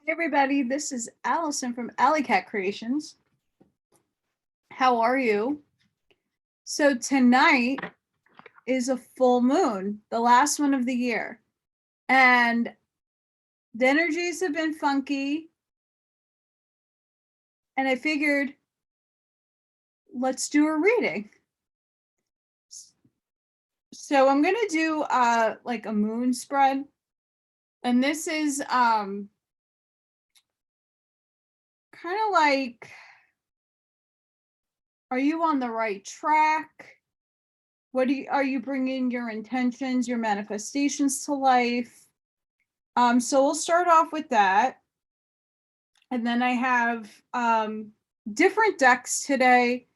Hey everybody, this is Allison from Allykatkreations. How are you? So tonight is a full moon, the last one of the year. And the energies have been funky. And I figured, let's do a reading. So I'm going to do like a moon spread. And this is kind of like, are you on the right track? Are you bringing your intentions, your manifestations to life? So we'll start off with that. And then I have different decks today.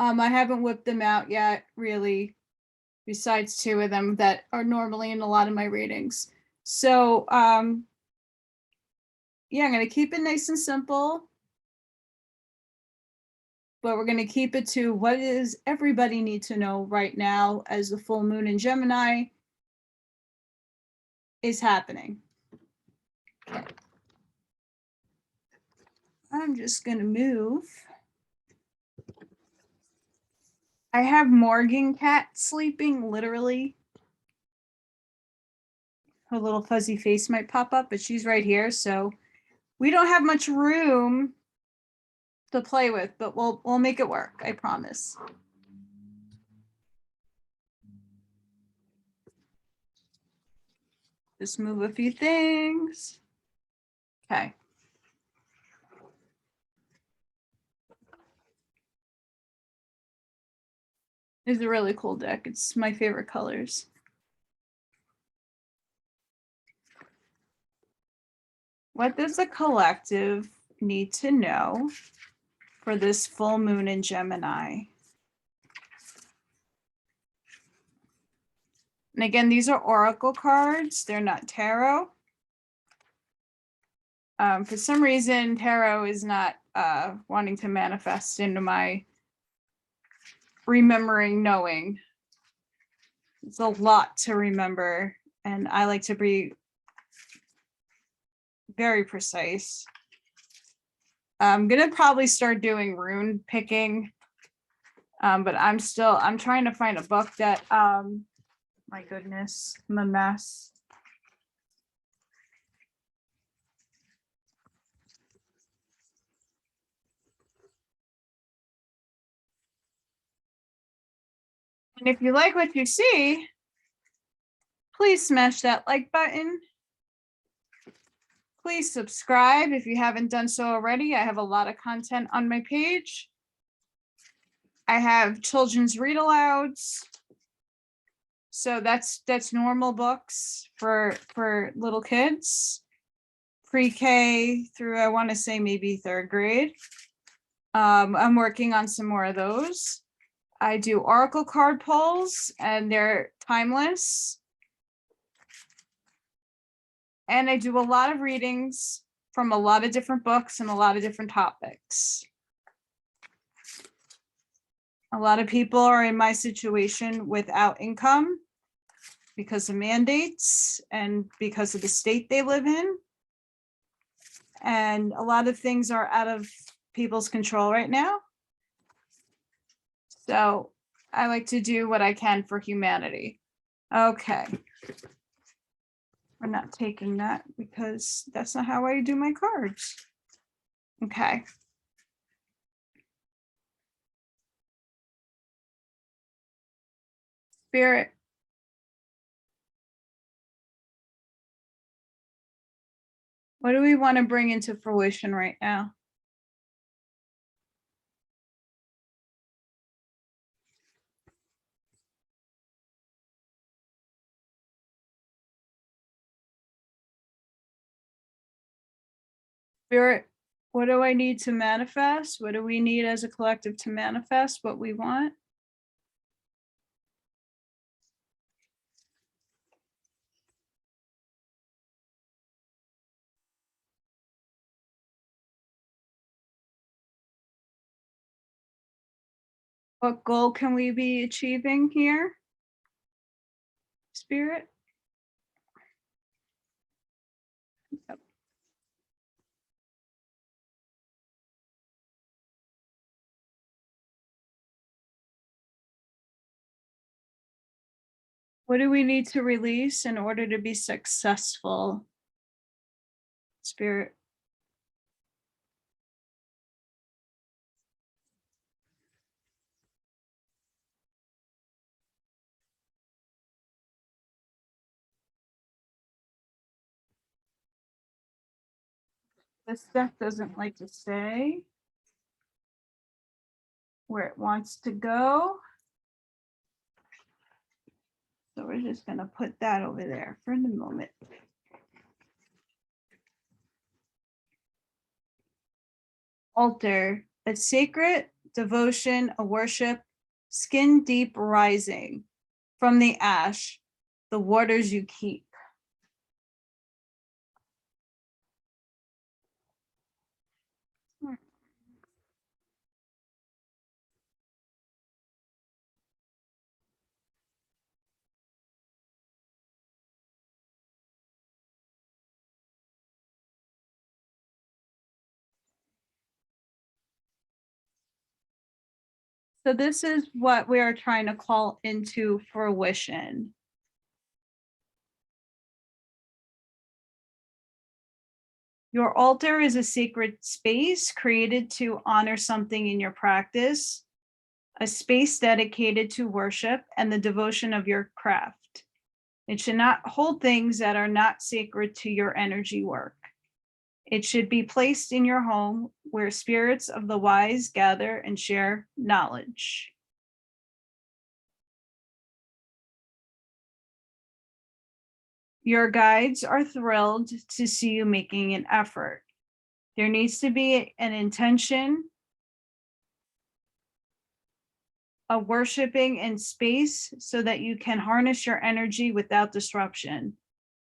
I haven't whipped them out yet, really, besides two of them that are normally in a lot of my readings. So yeah, I'm going to keep it nice and simple. But we're going to keep it to what does everybody need to know right now as the full moon in Gemini is happening. Okay. I'm just going to move. I have Morgan cat sleeping, literally. Her little fuzzy face might pop up, but she's right here. So we don't have much room to play with, but we'll make it work, I promise. Just move a few things. Okay. It's a really cool deck. It's my favorite colors. What does the collective need to know for this full moon in Gemini? And again, these are oracle cards. They're not tarot. For some reason, tarot is not wanting to manifest into my remembering knowing. It's a lot to remember, and I like to be very precise. I'm gonna probably start doing rune picking, but I'm trying to find a book that my goodness, I'm a mess. And if you like what you see, please smash that like button. Please subscribe if you haven't done so already. I have a lot of content on my page. I have children's read alouds. So that's normal books for little kids, pre-K through, I want to say maybe third grade. I'm working on some more of those. I do oracle card pulls, and they're timeless. And I do a lot of readings from a lot of different books and a lot of different topics. A lot of people are in my situation without income because of mandates and because of the state they live in. And a lot of things are out of people's control right now. So I like to do what I can for humanity. Okay. We're not taking that because that's not how I do my cards. Okay. Spirit. What do we want to bring into fruition right now? Spirit, what do I need to manifest? What do we need as a collective to manifest what we want? What goal can we be achieving here? Spirit? Yep. What do we need to release in order to be successful? Spirit. This deck doesn't like to say where it wants to go. So we're just going to put that over there for the moment. Altar, a sacred devotion, a worship, skin deep rising from the ash, the waters you keep. So this is what we are trying to call into fruition. Your altar is a sacred space created to honor something in your practice, a space dedicated to worship and the devotion of your craft. It should not hold things that are not sacred to your energy work. It should be placed in your home where spirits of the wise gather and share knowledge. Your guides are thrilled to see you making an effort. There needs to be an intention of worshiping in space so that you can harness your energy without disruption.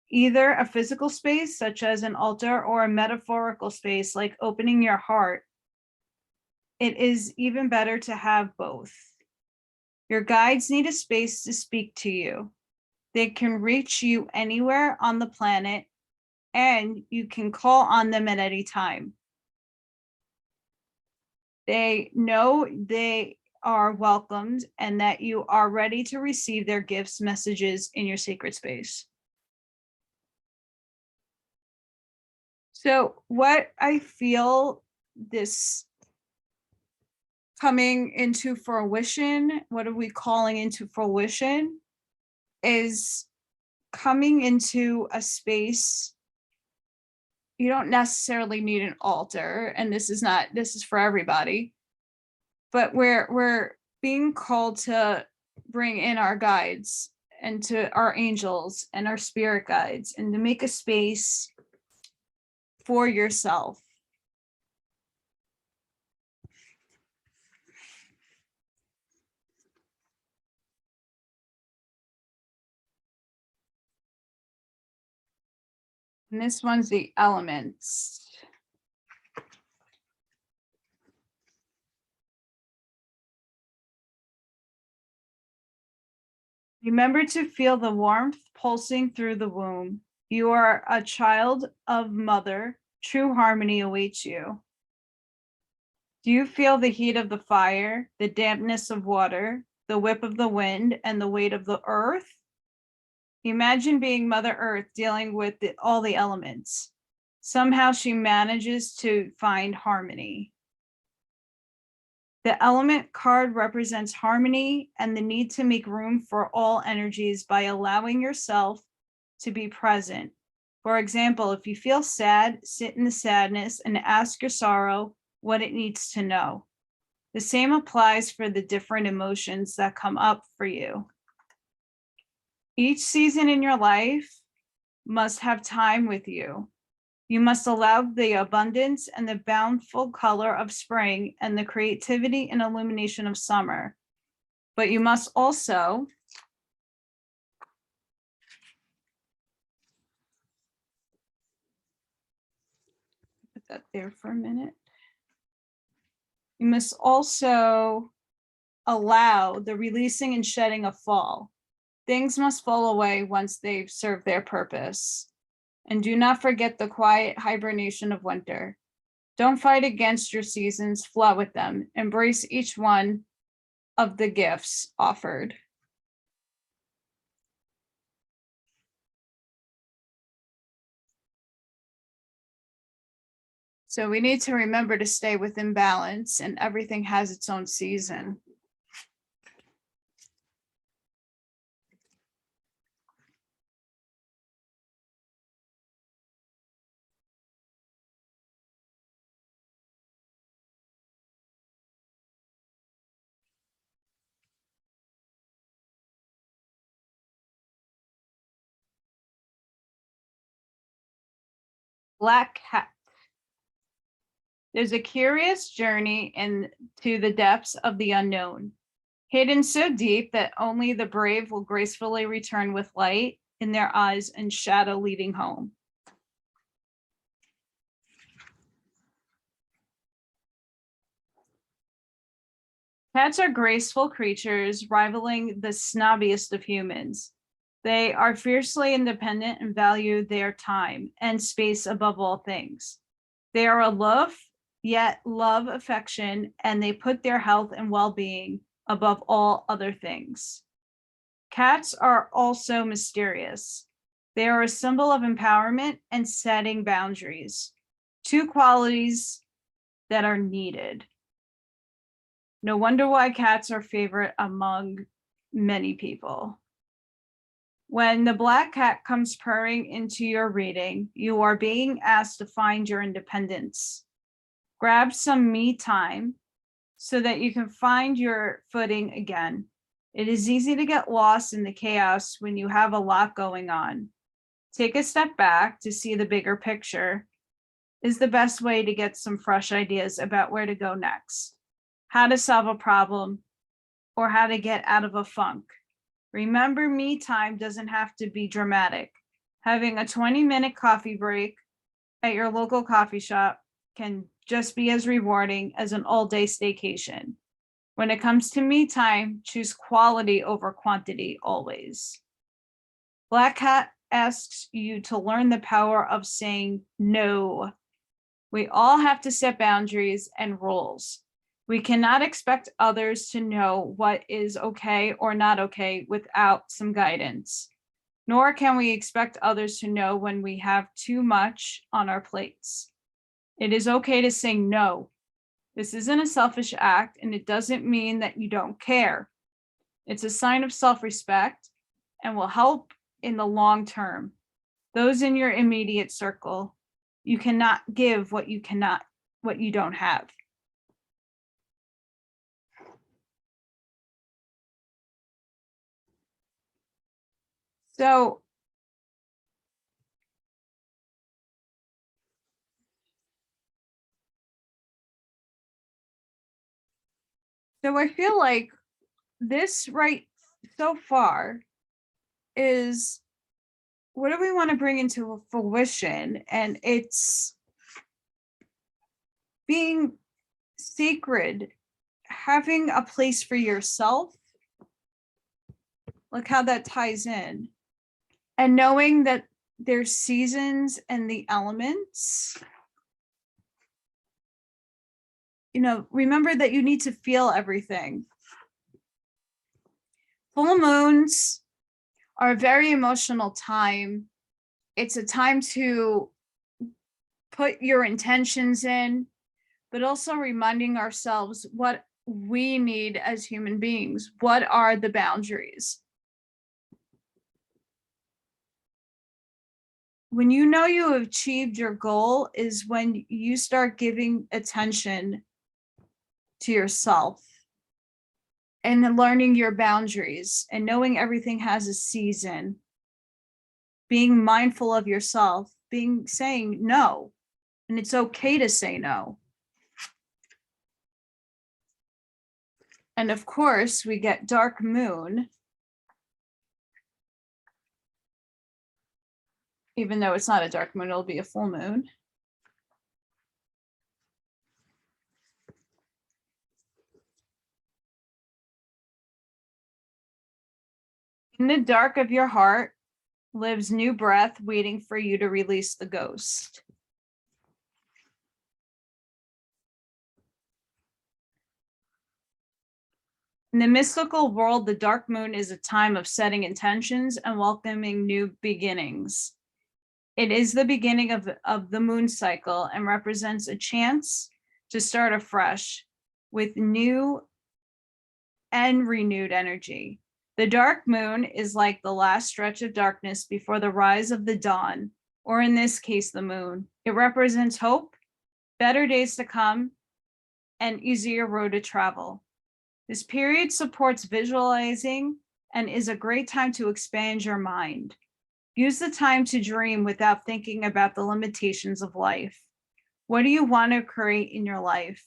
Either a physical space, such as an altar, or a metaphorical space, like opening your heart. It is even better to have both. Your guides need a space to speak to you. They can reach you anywhere on the planet, and you can call on them at any time. They know they are welcomed and that you are ready to receive their gifts, messages in your sacred space. So what I feel this coming into fruition, what are we calling into fruition, is coming into a space. You don't necessarily need an altar, and this is for everybody, but we're being called to bring in our guides and to our angels and our spirit guides, and to make a space for yourself. And this one's the elements. Remember to feel the warmth pulsing through the womb. You are a child of mother. True harmony awaits you. Do you feel the heat of the fire, the dampness of water, the whip of the wind, and the weight of the earth? Imagine being Mother Earth dealing with all the elements. Somehow she manages to find harmony. The element card represents harmony and the need to make room for all energies by allowing yourself to be present. For example, if you feel sad, sit in the sadness and ask your sorrow what it needs to know. The same applies for the different emotions that come up for you. Each season in your life must have time with you. You must allow the abundance and the bountiful color of spring and the creativity and illumination of summer. But you must also put that there for a minute. You must also allow the releasing and shedding of fall. Things must fall away once they've served their purpose. And do not forget the quiet hibernation of winter. Don't fight against your seasons, flow with them. Embrace each one of the gifts offered. So we need to remember to stay within balance, and everything has its own season. Black cat. There's a curious journey into the depths of the unknown, hidden so deep that only the brave will gracefully return with light in their eyes and shadow leading home. Cats are graceful creatures, rivaling the snobbiest of humans. They are fiercely independent and value their time and space above all things. They are aloof, yet love affection, and they put their health and well-being above all other things. Cats are also mysterious. They are a symbol of empowerment and setting boundaries, two qualities that are needed. No wonder why cats are favorite among many people. When the black cat comes purring into your reading, you are being asked to find your independence. Grab some me time so that you can find your footing again. It is easy to get lost in the chaos when you have a lot going on. Take a step back to see the bigger picture is the best way to get some fresh ideas about where to go next, how to solve a problem, or how to get out of a funk. Remember, me time doesn't have to be dramatic. Having a 20-minute coffee break at your local coffee shop can just be as rewarding as an all-day staycation. When it comes to me time, choose quality over quantity always. Black Cat asks you to learn the power of saying no. We all have to set boundaries and rules. We cannot expect others to know what is okay or not okay without some guidance, nor can we expect others to know when we have too much on our plates. It is okay to say no. This isn't a selfish act, and it doesn't mean that you don't care. It's a sign of self-respect and will help in the long term. Those in your immediate circle, you cannot give what you don't have. So I feel like this right so far is what do we want to bring into fruition? And it's being sacred, having a place for yourself, like how that ties in, and knowing that there's seasons and the elements. You know, remember that you need to feel everything. Full moons are a very emotional time. It's a time to put your intentions in, but also reminding ourselves what we need as human beings. What are the boundaries? When you know you have achieved your goal is when you start giving attention to yourself and learning your boundaries and knowing everything has a season, being mindful of yourself, saying no, and it's okay to say no. And of course, we get dark moon, even though it's not a dark moon, it'll be a full moon. In the dark of your heart lives new breath waiting for you to release the ghost. In the mystical world, the dark moon is a time of setting intentions and welcoming new beginnings. It is the beginning of the moon cycle and represents a chance to start afresh with new and renewed energy. The dark moon is like the last stretch of darkness before the rise of the dawn, or in this case, the moon. It represents hope, better days to come, and easier road to travel. This period supports visualizing and is a great time to expand your mind. Use the time to dream without thinking about the limitations of life. What do you want to create in your life?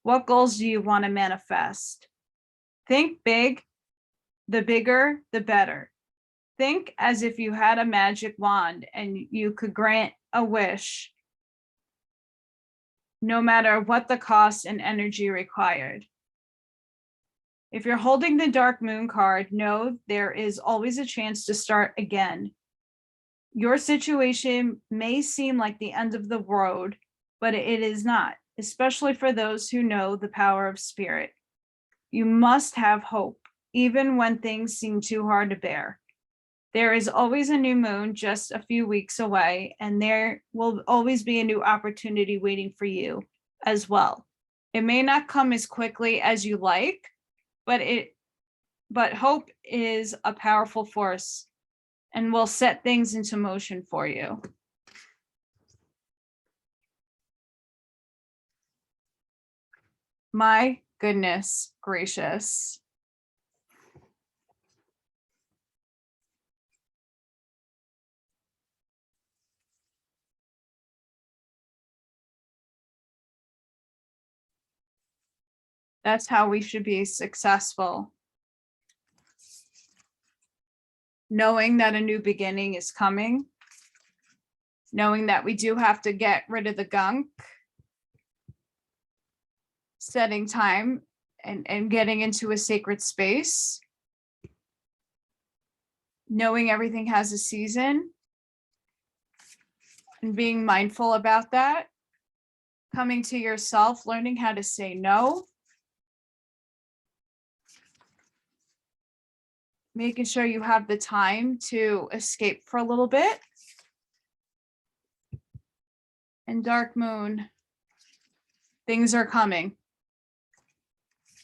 What goals do you want to manifest? Think big. The bigger, the better. Think as if you had a magic wand and you could grant a wish, no matter what the cost and energy required. If you're holding the dark moon card, know there is always a chance to start again. Your situation may seem like the end of the road, but it is not, especially for those who know the power of spirit. You must have hope, even when things seem too hard to bear. There is always a new moon just a few weeks away, and there will always be a new opportunity waiting for you as well. It may not come as quickly as you like, but hope is a powerful force and will set things into motion for you. My goodness gracious. That's how we should be successful. Knowing that a new beginning is coming, knowing that we do have to get rid of the gunk, setting time and getting into a sacred space, knowing everything has a season and being mindful about that, coming to yourself, learning how to say no, making sure you have the time to escape for a little bit. And dark moon, things are coming.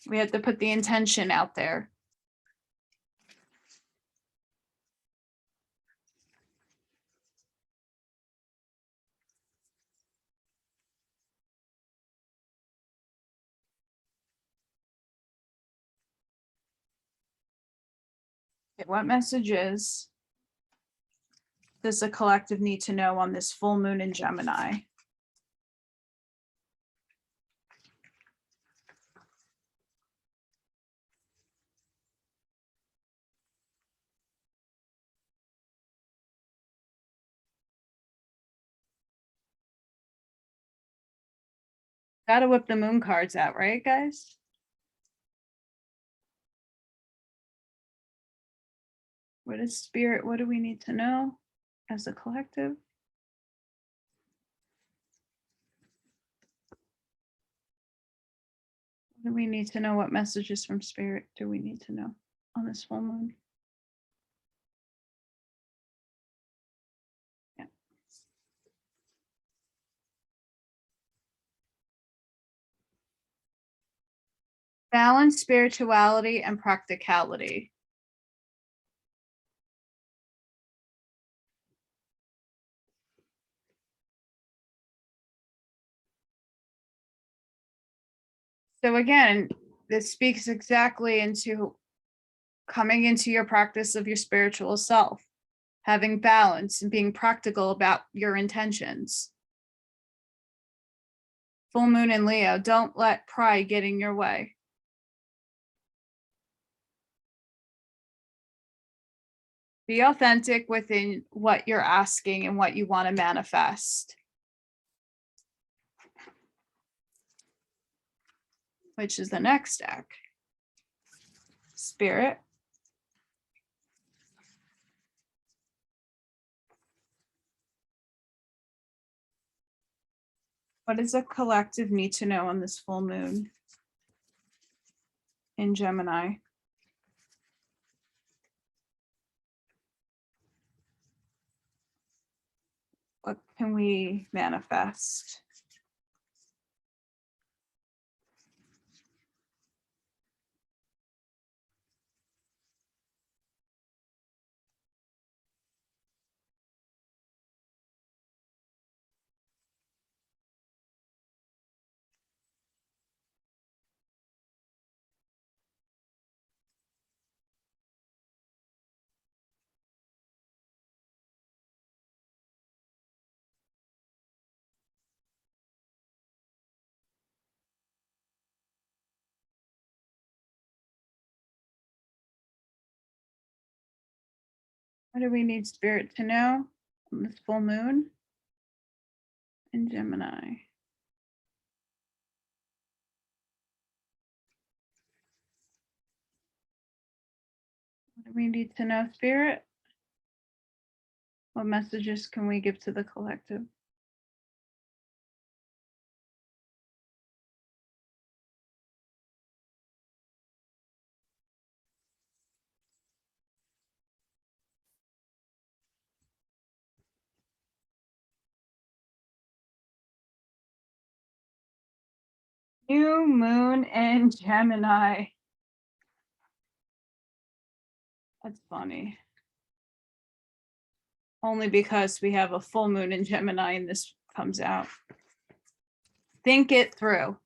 We have to put the intention out there. Okay, what messages does the collective need to know on this full moon in Gemini? Gotta whip the moon cards out, right, guys? What is spirit? What do we need to know as a collective? What do we need to know? What messages from spirit do we need to know on this full moon? Yeah. Balance, spirituality, and practicality. So again, this speaks exactly into coming into your practice of your spiritual self, having balance and being practical about your intentions. Full moon in Leo, don't let pride get in your way. Be authentic within what you're asking and what you want to manifest. Which is the next deck. Spirit. What does a collective need to know on this full moon in Gemini? What can we manifest? What do we need Spirit to know on this full moon in Gemini? What do we need to know, Spirit? What messages can we give to the collective? New moon in Gemini. That's funny. Only because we have a full moon in Gemini and this comes out. Think it through.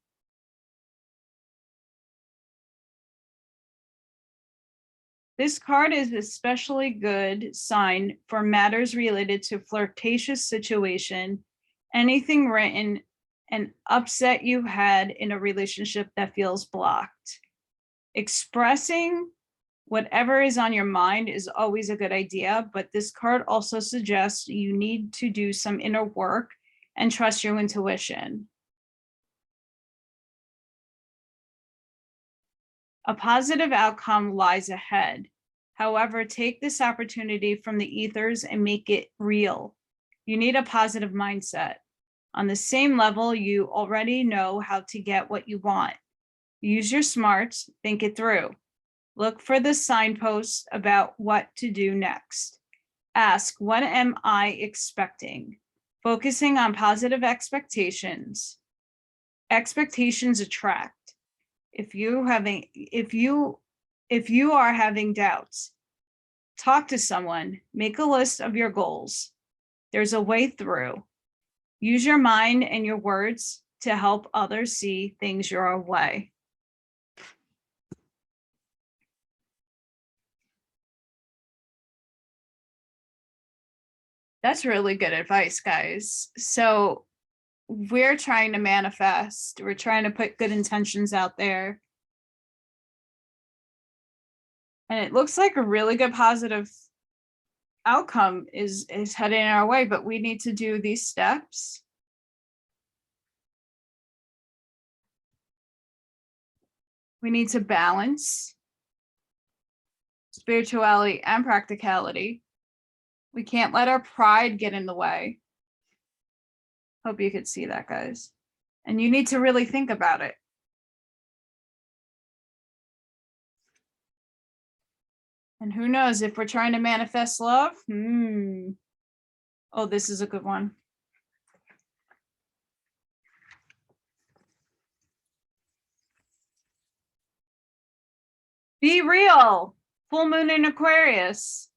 This card is especially good sign for matters related to flirtatious situation, anything written, an upset you had in a relationship that feels blocked. Expressing whatever is on your mind is always a good idea, but this card also suggests you need to do some inner work and trust your intuition. A positive outcome lies ahead. However, take this opportunity from the ethers and make it real. You need a positive mindset. On the same level, you already know how to get what you want. Use your smarts, think it through. Look for the signposts about what to do next. Ask, what am I expecting? Focusing on positive expectations. Expectations attract. If you are having doubts, talk to someone, make a list of your goals. There's a way through. Use your mind and your words to help others see things your way. That's really good advice, guys. So we're trying to manifest, we're trying to put good intentions out there. And it looks like a really good positive outcome is heading our way, but we need to do these steps. We need to balance spirituality and practicality. We can't let our pride get in the way. Hope you could see that, guys. And you need to really think about it. And who knows, if we're trying to manifest love, oh, this is a good one. Be real. Full moon in Aquarius.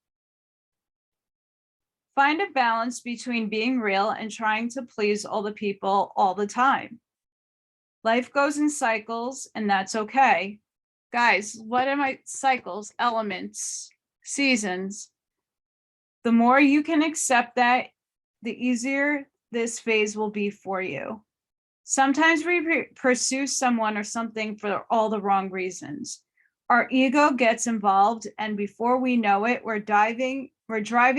Find a balance between being real and trying to please all the people all the time. Life goes in cycles, and that's okay. Guys, what am I? Cycles, elements, seasons. The more you can accept that, the easier this phase will be for you. Sometimes we pursue someone or something for all the wrong reasons. Our ego gets involved, and before we know it, we're driving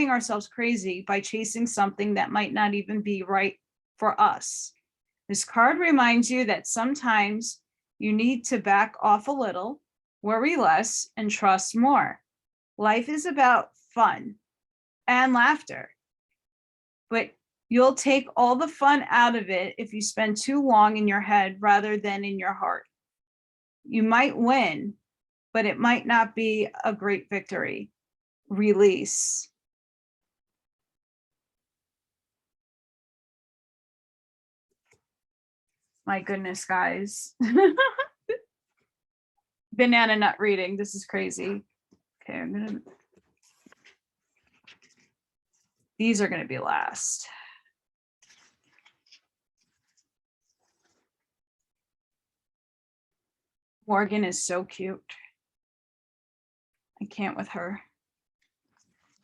ourselves crazy by chasing something that might not even be right for us. This card reminds you that sometimes you need to back off a little, worry less, and trust more. Life is about fun and laughter, but you'll take all the fun out of it if you spend too long in your head rather than in your heart. You might win, but it might not be a great victory. Release. My goodness, guys. Banana nut reading. This is crazy. Okay, these are gonna be last. Morgan is so cute. I can't with her.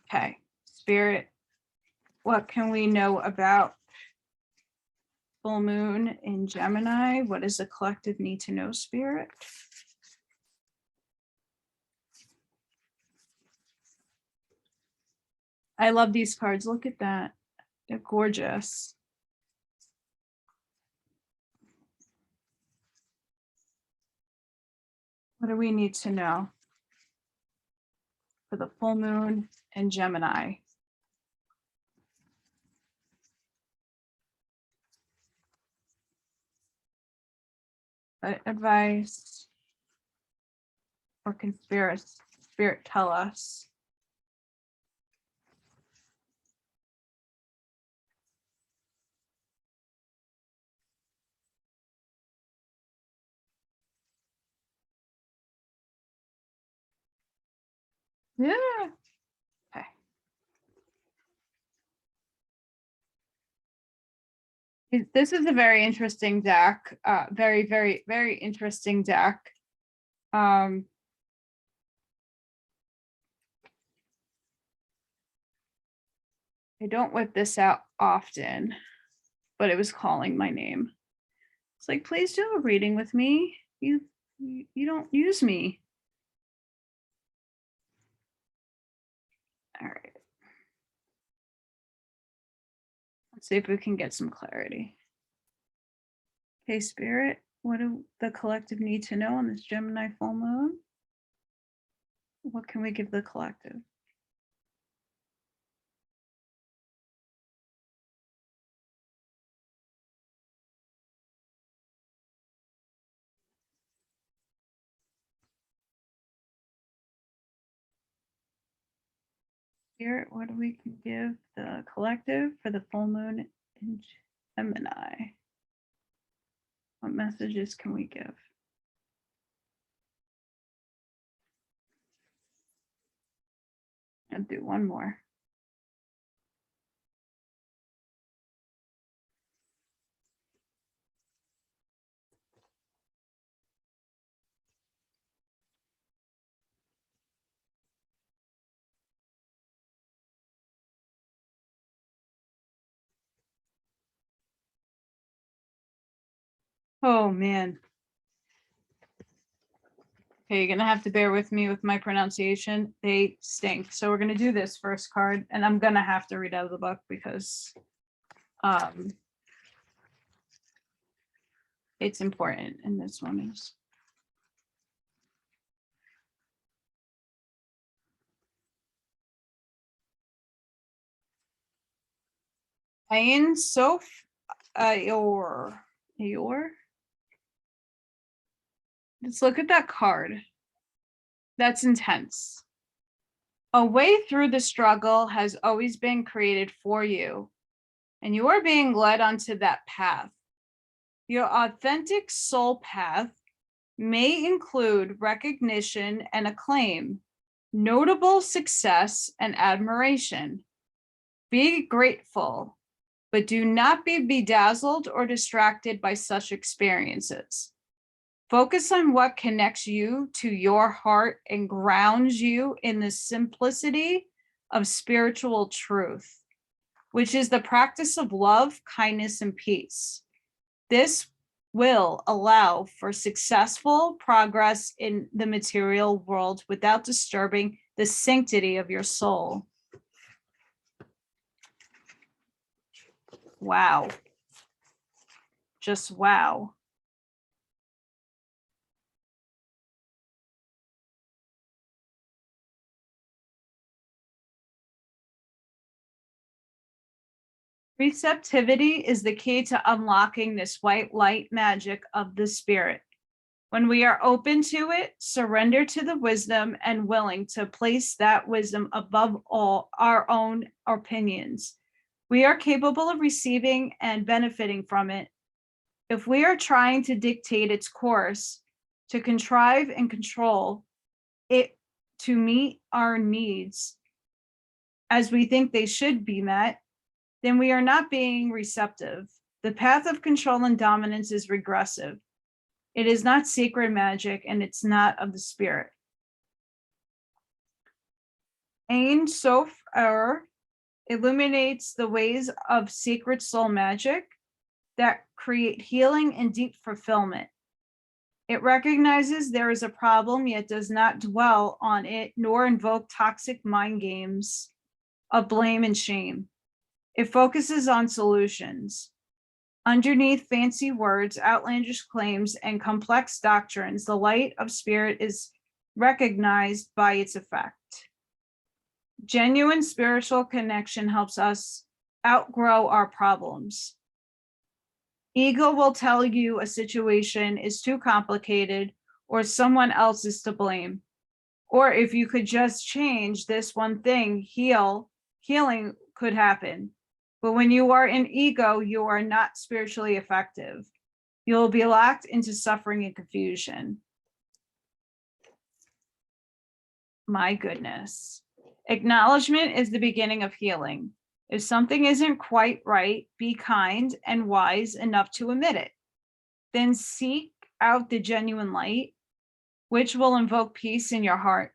Okay, Spirit, what can we know about full moon in Gemini? What does the collective need to know, Spirit? I love these cards. Look at that. They're gorgeous. What do we need to know for the full moon in Gemini? What advice or can Spirit tell us? Yeah. Okay. This is a very interesting deck. Very, very, very interesting deck. I don't whip this out often, but it was calling my name. It's like, please do a reading with me. You don't use me. All right. Let's see if we can get some clarity. Okay, Spirit, what do the collective need to know on this Gemini full moon? What can we give the collective? Spirit, what do we can give the collective for the full moon in Gemini? What messages can we give? I'll do one more. Oh man. Okay, you're gonna have to bear with me with my pronunciation. They stink. So we're gonna do this first card, and I'm gonna have to read out of the book because it's important, and this one is. Ain Sof Ayor. Let's look at that card. That's intense. A way through the struggle has always been created for you, and you are being led onto that path. Your authentic soul path may include recognition and acclaim, notable success and admiration. Be grateful, but do not be bedazzled or distracted by such experiences. Focus on what connects you to your heart and grounds you in the simplicity of spiritual truth, which is the practice of love, kindness, and peace. This will allow for successful progress in the material world without disturbing the sanctity of your soul. Wow. Just wow. Receptivity is the key to unlocking this white light magic of the spirit. When we are open to it, surrender to the wisdom and willing to place that wisdom above all our own opinions, we are capable of receiving and benefiting from it. If we are trying to dictate its course, to contrive and control it to meet our needs as we think they should be met, then we are not being receptive. The path of control and dominance is regressive. It is not sacred magic, and it's not of the spirit. Ein Sof illuminates the ways of sacred soul magic that create healing and deep fulfillment. It recognizes there is a problem, yet does not dwell on it, nor invoke toxic mind games of blame and shame. It focuses on solutions. Underneath fancy words, outlandish claims, and complex doctrines, the light of spirit is recognized by its effect. Genuine spiritual connection helps us outgrow our problems. Ego will tell you a situation is too complicated or someone else is to blame. Or if you could just change this one thing, healing could happen. But when you are in ego, you are not spiritually effective. You will be locked into suffering and confusion. My goodness. Acknowledgement is the beginning of healing. If something isn't quite right, be kind and wise enough to admit it. Then seek out the genuine light, which will invoke peace in your heart.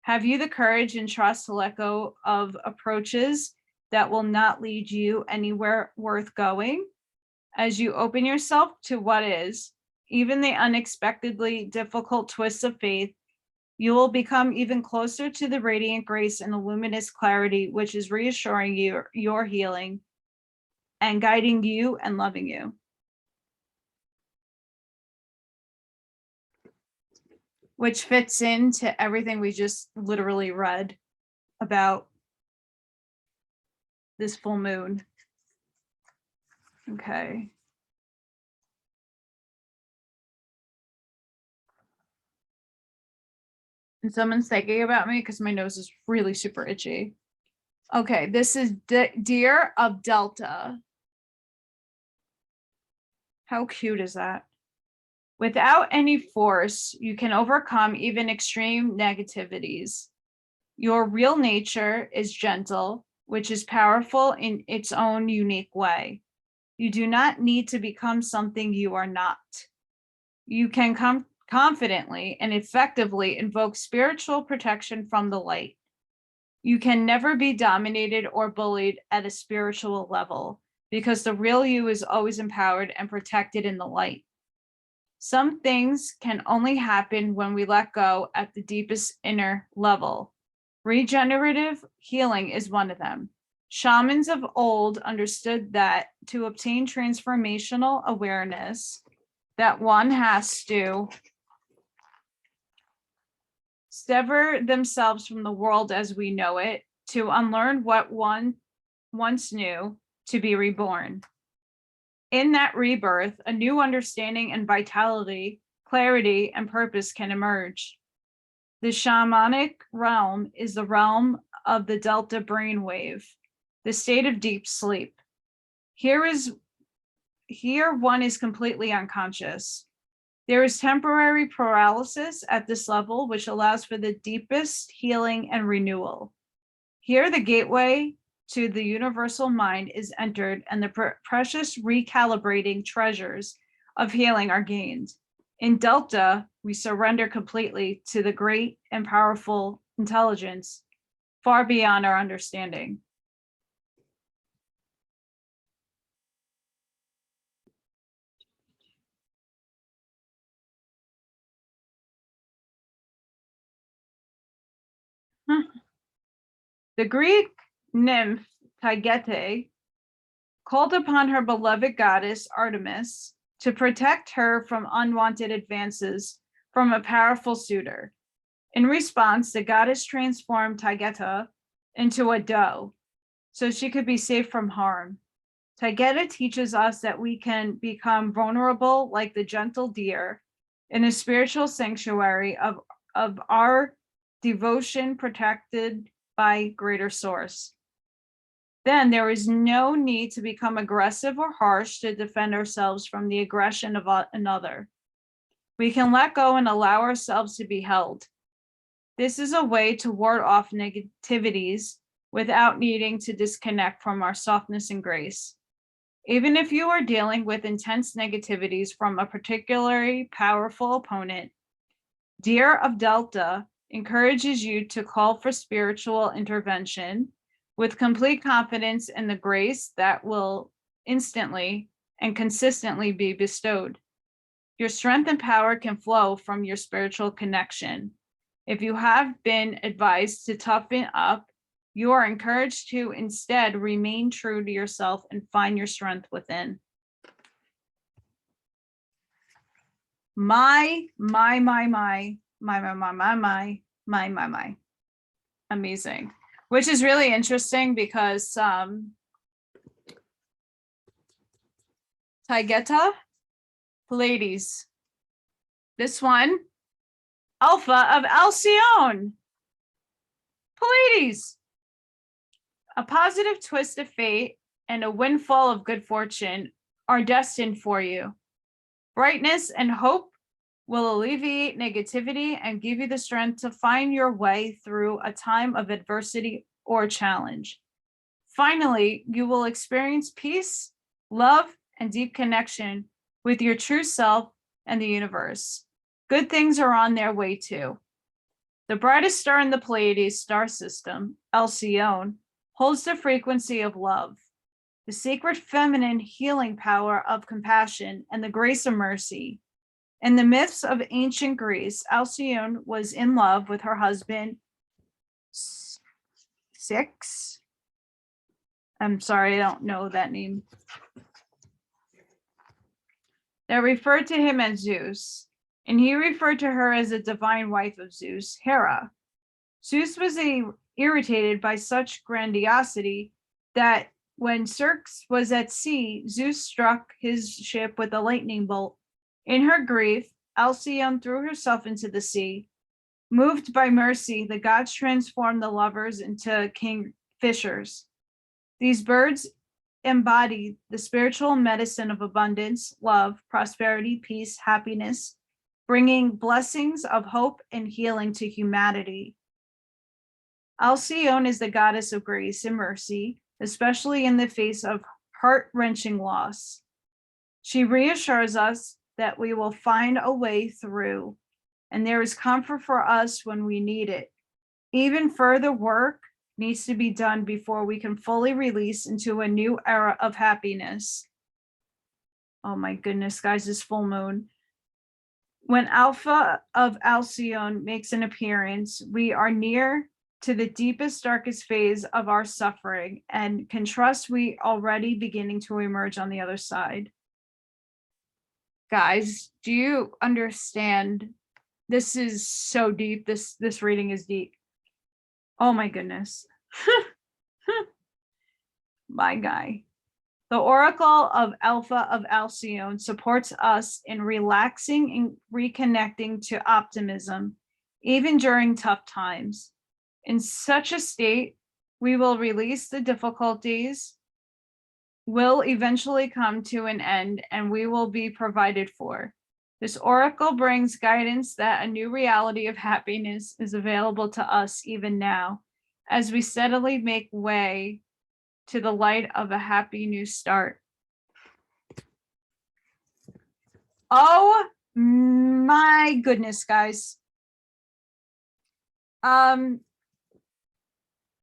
Have you the courage and trust to let go of approaches that will not lead you anywhere worth going? As you open yourself to what is, even the unexpectedly difficult twists of faith, you will become even closer to the radiant grace and the luminous clarity, which is reassuring you, your healing, and guiding you and loving you. Which fits into everything we just literally read about this full moon. Okay. And someone's thinking about me because my nose is really super itchy. Okay, this is Deer of Delta. How cute is that? Without any force, you can overcome even extreme negativities. Your real nature is gentle, which is powerful in its own unique way. You do not need to become something you are not. You can come confidently and effectively invoke spiritual protection from the light. You can never be dominated or bullied at a spiritual level because the real you is always empowered and protected in the light. Some things can only happen when we let go at the deepest inner level. Regenerative healing is one of them. Shamans of old understood that to obtain transformational awareness, that one has to sever themselves from the world as we know it, to unlearn what one once knew, to be reborn. In that rebirth, a new understanding and vitality, clarity, and purpose can emerge. The shamanic realm is the realm of the delta brainwave, the state of deep sleep. Here one is completely unconscious. There is temporary paralysis at this level, which allows for the deepest healing and renewal. Here, the gateway to the universal mind is entered, and the precious recalibrating treasures of healing are gained. In Delta, we surrender completely to the great and powerful intelligence far beyond our understanding. The Greek nymph Taygete called upon her beloved goddess Artemis to protect her from unwanted advances from a powerful suitor. In response, the goddess transformed Taygete into a doe so she could be safe from harm. Taygete teaches us that we can become vulnerable like the gentle deer in a spiritual sanctuary of our devotion protected by greater source. Then there is no need to become aggressive or harsh to defend ourselves from the aggression of another. We can let go and allow ourselves to be held. This is a way to ward off negativities without needing to disconnect from our softness and grace. Even if you are dealing with intense negativities from a particularly powerful opponent, Deer of Delta encourages you to call for spiritual intervention with complete confidence in the grace that will instantly and consistently be bestowed. Your strength and power can flow from your spiritual connection. If you have been advised to toughen up, you are encouraged to instead remain true to yourself and find your strength within. My. Amazing. Which is really interesting because Taygeta, Pleiades. This one, Alpha of Alcyone, Pleiades. A positive twist of fate and a windfall of good fortune are destined for you. Brightness and hope will alleviate negativity and give you the strength to find your way through a time of adversity or challenge. Finally, you will experience peace, love, and deep connection with your true self and the universe. Good things are on their way too. The brightest star in the Pleiades star system, Alcyone, holds the frequency of love, the sacred feminine healing power of compassion, and the grace of mercy. In the myths of ancient Greece, Alcyone was in love with her husband, Syx. I'm sorry, I don't know that name. That referred to him as Zeus, and he referred to her as a divine wife of Zeus, Hera. Zeus was irritated by such grandiosity that when Syx was at sea, Zeus struck his ship with a lightning bolt. In her grief, Alcyone threw herself into the sea. Moved by mercy, the gods transformed the lovers into kingfishers. These birds embody the spiritual medicine of abundance, love, prosperity, peace, happiness, bringing blessings of hope and healing to humanity. Alcyone is the goddess of grace and mercy, especially in the face of heart-wrenching loss. She reassures us that we will find a way through, and there is comfort for us when we need it. Even further work needs to be done before we can fully release into a new era of happiness. Oh my goodness, guys, this full moon. When Alpha of Alcyone makes an appearance, we are near to the deepest, darkest phase of our suffering and can trust we already beginning to emerge on the other side. Guys, do you understand? This is so deep. This reading is deep. Oh my goodness. My guy. The Oracle of Alpha of Alcyone supports us in relaxing and reconnecting to optimism, even during tough times. In such a state, we will release the difficulties, will eventually come to an end, and we will be provided for. This oracle brings guidance that a new reality of happiness is available to us even now, as we steadily make way to the light of a happy new start. Oh my goodness, guys.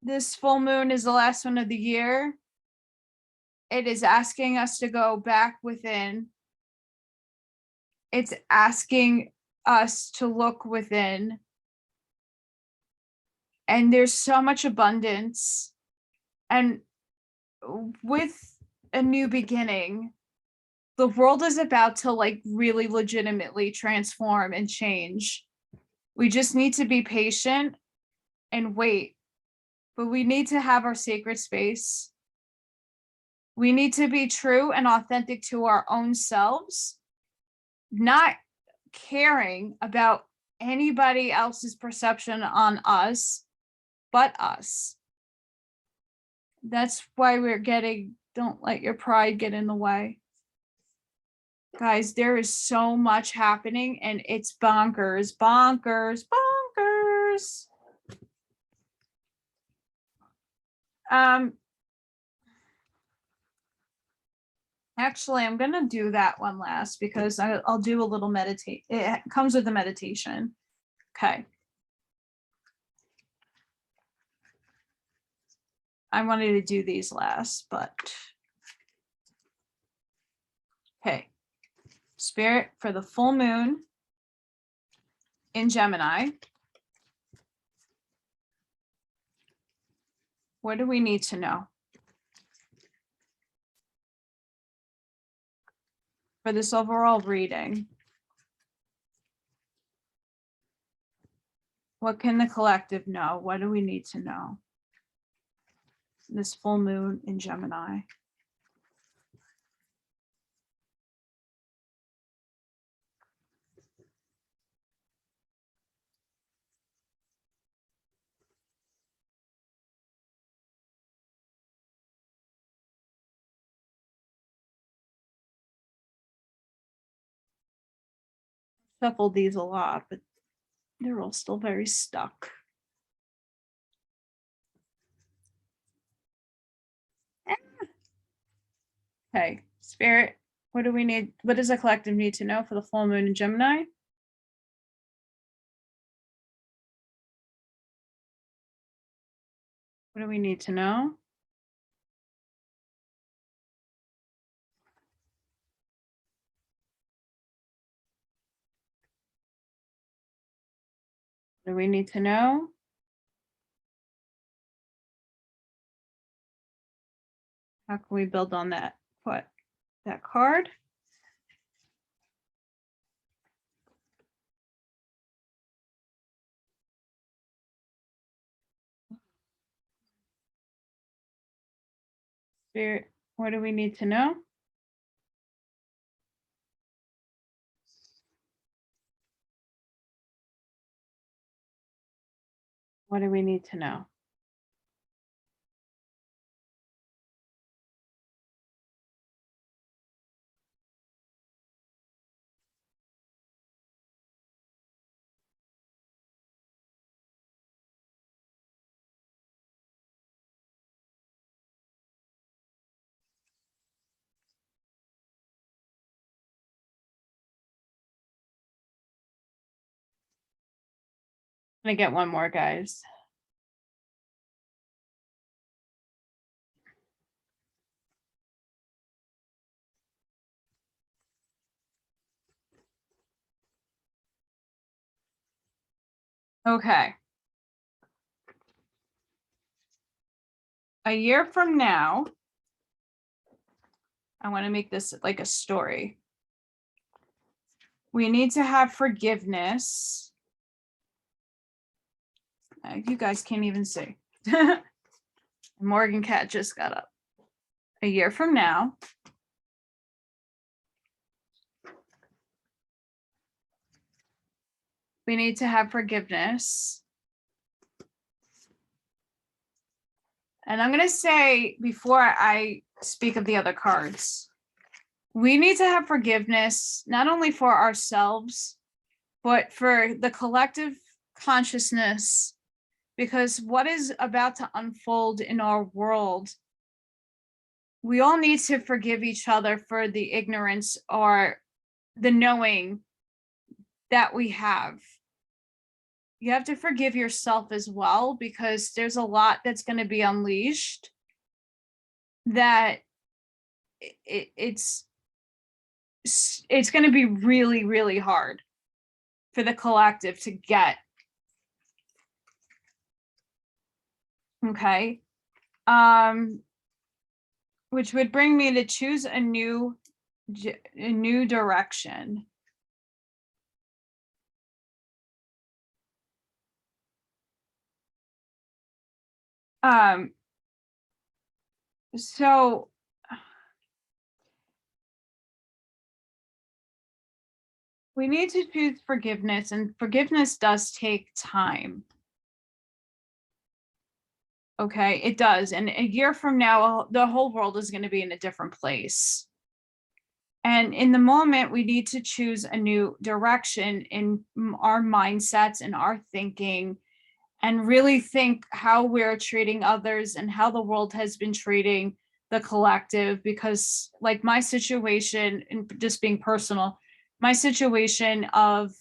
This full moon is the last one of the year. It is asking us to go back within. It's asking us to look within. And there's so much abundance. And with a new beginning, the world is about to like really legitimately transform and change. We just need to be patient and wait. But we need to have our sacred space. We need to be true and authentic to our own selves, not caring about anybody else's perception on us, but us. That's why we're getting, don't let your pride get in the way. Guys, there is so much happening and it's bonkers, bonkers, bonkers. Actually, I'm going to do that one last because I'll do a little meditate. It comes with a meditation. Okay. I wanted to do these last, but okay. Spirit for the full moon in Gemini. What do we need to know for this overall reading? What can the collective know? What do we need to know? This full moon in Gemini. Shuffled these a lot, but they're all still very stuck. Okay, Spirit, what do we need? What does the collective need to know for the full moon in Gemini? What do we need to know? What do we need to know? How can we build on that? What? That card? Spirit, what do we need to know? What do we need to know? I'm gonna get one more, guys. Okay. A year from now, I want to make this like a story. We need to have forgiveness. You guys can't even see. Morgan Cat just got up. A year from now, we need to have forgiveness. And I'm going to say, before I speak of the other cards, we need to have forgiveness, not only for ourselves, but for the collective consciousness, because what is about to unfold in our world, we all need to forgive each other for the ignorance or the knowing that we have. You have to forgive yourself as well, because there's a lot that's going to be unleashed that it's going to be really, really hard for the collective to get. Okay. Which would bring me to choose a new direction. So we need to choose forgiveness, and forgiveness does take time. Okay, it does. And a year from now, the whole world is going to be in a different place. And in the moment, we need to choose a new direction in our mindsets and our thinking, and really think how we're treating others and how the world has been treating the collective. Because like my situation, and just being personal, my situation of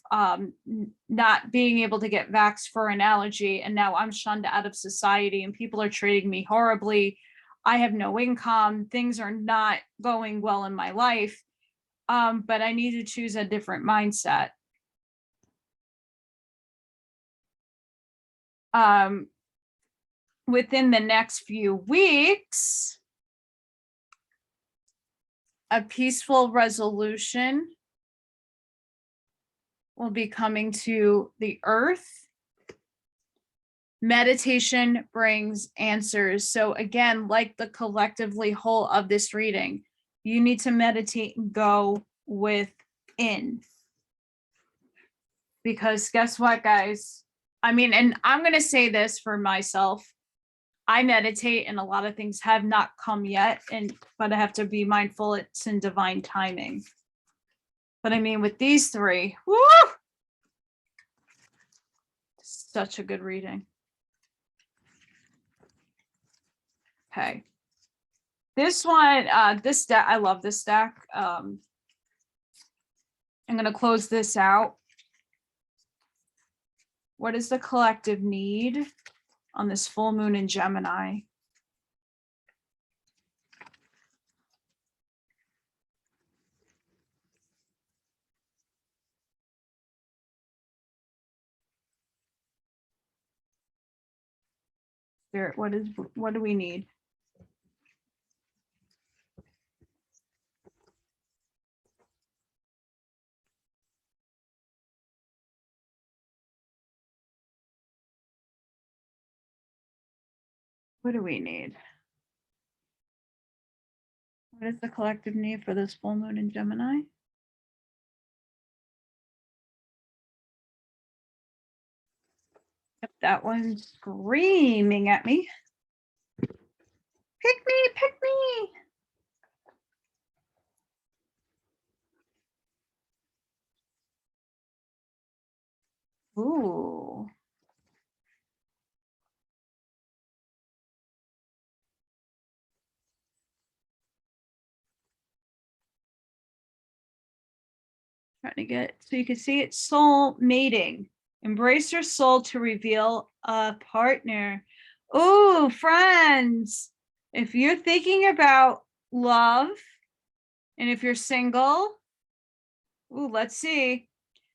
not being able to get vaxxed for an allergy, and now I'm shunned out of society and people are treating me horribly. I have no income. Things are not going well in my life. But I need to choose a different mindset. Within the next few weeks, a peaceful resolution will be coming to the earth. Meditation brings answers. So again, like the collectively whole of this reading, you need to meditate and go within. Because guess what, guys? I mean, and I'm going to say this for myself. I meditate and a lot of things have not come yet, but I have to be mindful it's in divine timing. But I mean, with these three, woo! Such a good reading. Okay. This one, this deck, I love this deck. I'm going to close this out. What is the collective need on this full moon in Gemini? Spirit, what do we need? What do we need? What is the collective need for this full moon in Gemini? Yep, that one's screaming at me. Pick me, pick me. Ooh. Trying to get, so you can see it's soul mating. Embrace your soul to reveal a partner. Ooh, friends. If you're thinking about love, and if you're single, ooh, let's see.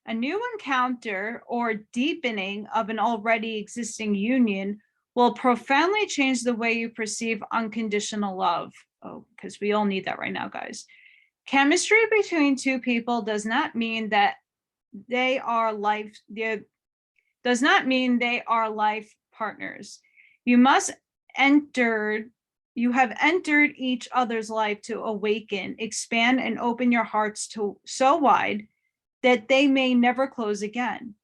A new encounter or deepening of an already existing union will profoundly change the way you perceive unconditional love. Oh, because we all need that right now, guys. Chemistry between two people does not mean that they are life partners. You have entered each other's life to awaken, expand, and open your hearts to so wide that they may never close again.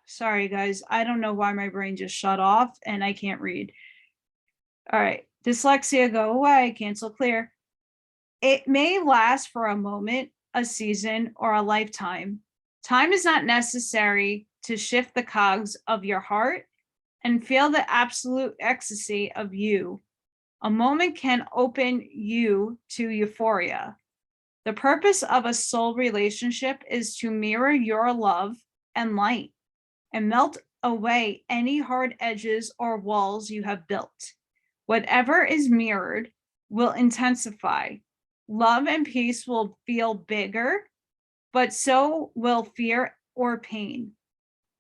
Sorry guys, I don't know why my brain just shut off and I can't read. All right, dyslexia, go away, cancel, clear. It may last for a moment, a season, or a lifetime. Time is not necessary to shift the cogs of your heart and feel the absolute ecstasy of you. A moment can open you to euphoria. The purpose of a soul relationship is to mirror your love and light and melt away any hard edges or walls you have built. Whatever is mirrored will intensify. Love and peace will feel bigger, but so will fear or pain.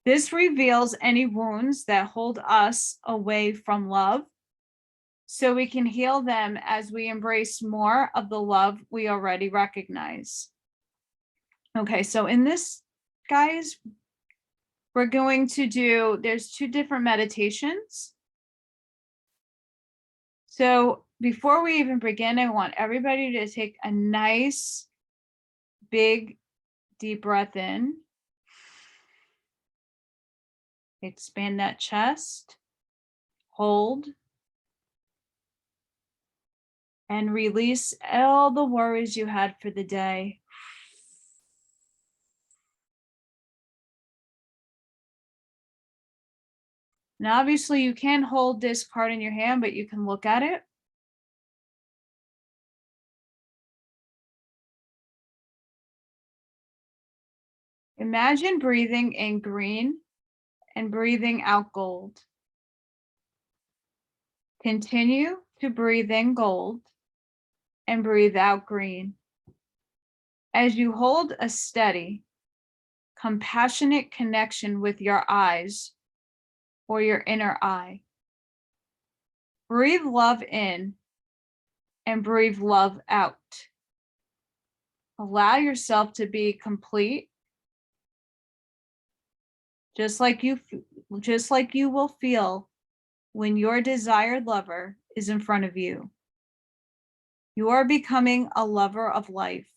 This reveals any wounds that hold us away from love, so we can heal them as we embrace more of the love we already recognize. Okay, so in this, guys, we're going to do, there's two different meditations. So before we even begin, I want everybody to take a nice, big, deep breath in. Expand that chest. Hold. And release all the worries you had for the day. And obviously you can't hold this card in your hand, but you can look at it. Imagine breathing in green and breathing out gold. Continue to breathe in gold and breathe out green. As you hold a steady, compassionate connection with your eyes or your inner eye. Breathe love in and breathe love out. Allow yourself to be complete, just like you will feel when your desired lover is in front of you. You are becoming a lover of life,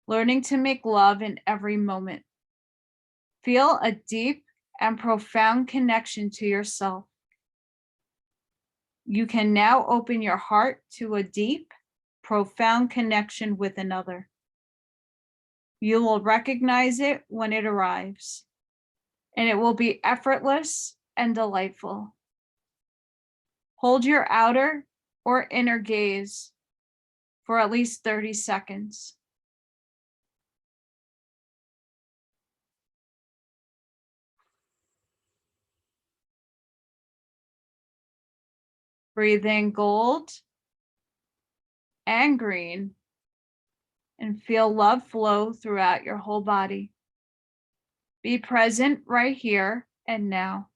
learning to make love in every moment. Feel a deep and profound connection to yourself. You can now open your heart to a deep, profound connection with another. You will recognize it when it arrives, and it will be effortless and delightful. Hold your outer or inner gaze for at least 30 seconds. Breathe in gold and green and feel love flow throughout your whole body. Be present right here and now.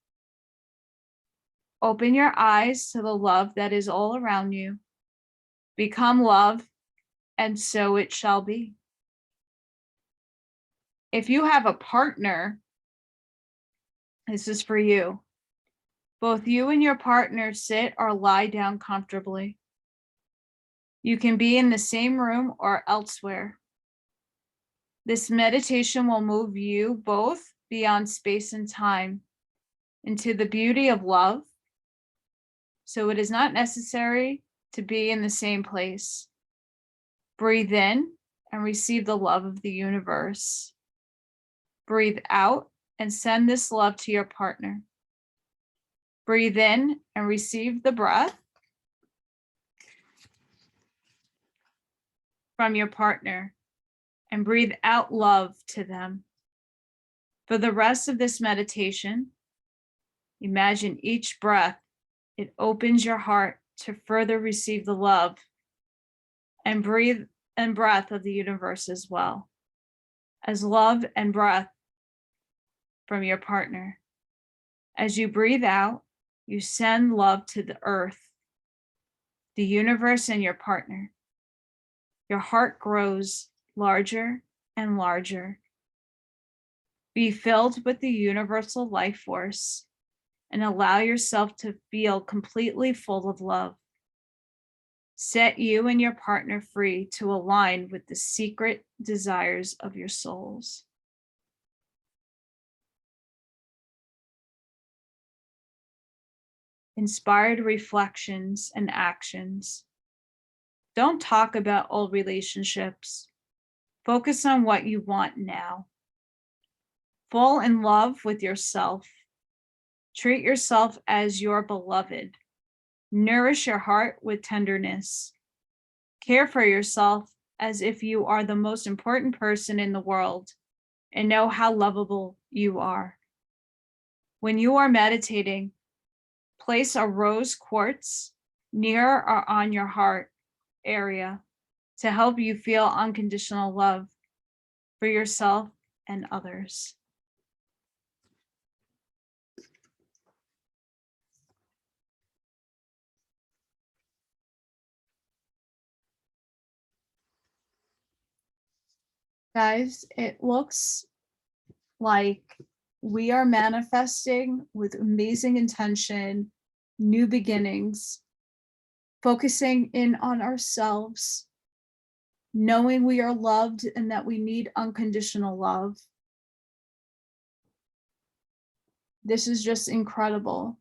Open your eyes to the love that is all around you. Become love, and so it shall be. If you have a partner, this is for you. Both you and your partner sit or lie down comfortably. You can be in the same room or elsewhere. This meditation will move you both beyond space and time into the beauty of love. So it is not necessary to be in the same place. Breathe in and receive the love of the universe. Breathe out and send this love to your partner. Breathe in and receive the breath from your partner and breathe out love to them. For the rest of this meditation, imagine each breath, it opens your heart to further receive the love and breath of the universe as well, as love and breath from your partner. As you breathe out, you send love to the earth, the universe, and your partner. Your heart grows larger and larger. Be filled with the universal life force and allow yourself to feel completely full of love. Set you and your partner free to align with the secret desires of your souls. Inspired reflections and actions. Don't talk about old relationships. Focus on what you want now. Fall in love with yourself. Treat yourself as your beloved. Nourish your heart with tenderness. Care for yourself as if you are the most important person in the world and know how lovable you are. When you are meditating, place a rose quartz near or on your heart area to help you feel unconditional love for yourself and others. Guys, it looks like we are manifesting with amazing intention, new beginnings, focusing in on ourselves, knowing we are loved and that we need unconditional love. This is just incredible.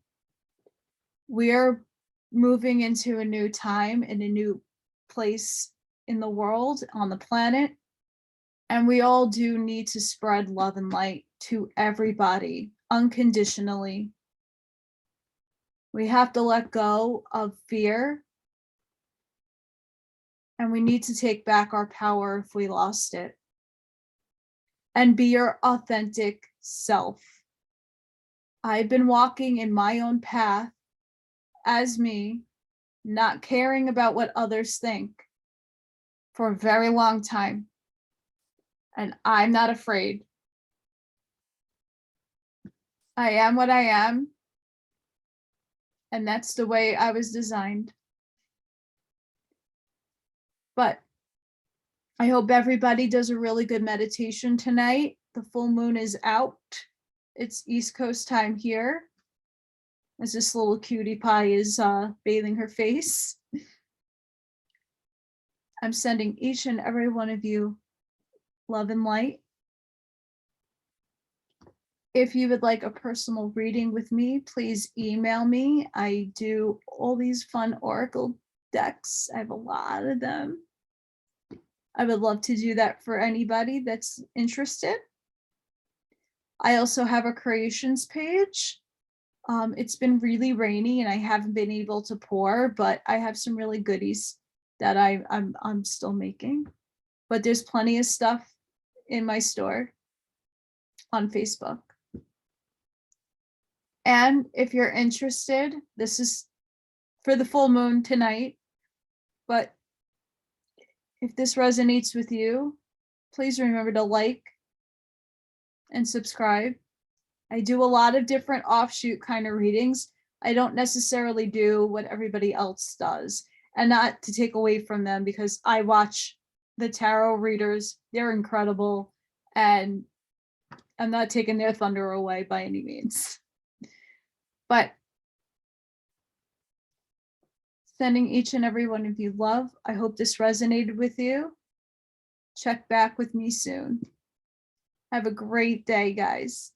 We are moving into a new time and a new place in the world, on the planet. And we all do need to spread love and light to everybody unconditionally. We have to let go of fear. And we need to take back our power if we lost it. And be your authentic self. I've been walking in my own path as me, not caring about what others think for a very long time. And I'm not afraid. I am what I am. And that's the way I was designed. But I hope everybody does a really good meditation tonight. The full moon is out. It's East Coast time here. As this little cutie pie is bathing her face. I'm sending each and every one of you love and light. If you would like a personal reading with me, please email me. I do all these fun Oracle decks. I have a lot of them. I would love to do that for anybody that's interested. I also have a creations page. It's been really rainy and I haven't been able to pour, but I have some really goodies that I'm still making. But there's plenty of stuff in my store on Facebook. And if you're interested, this is for the full moon tonight, but if this resonates with you, please remember to like and subscribe. I do a lot of different offshoot kind of readings. I don't necessarily do what everybody else does, and not to take away from them, because I watch the tarot readers. They're incredible, and I'm not taking their thunder away by any means. But sending each and every one of you love. I hope this resonated with you. Check back with me soon. Have a great day, guys.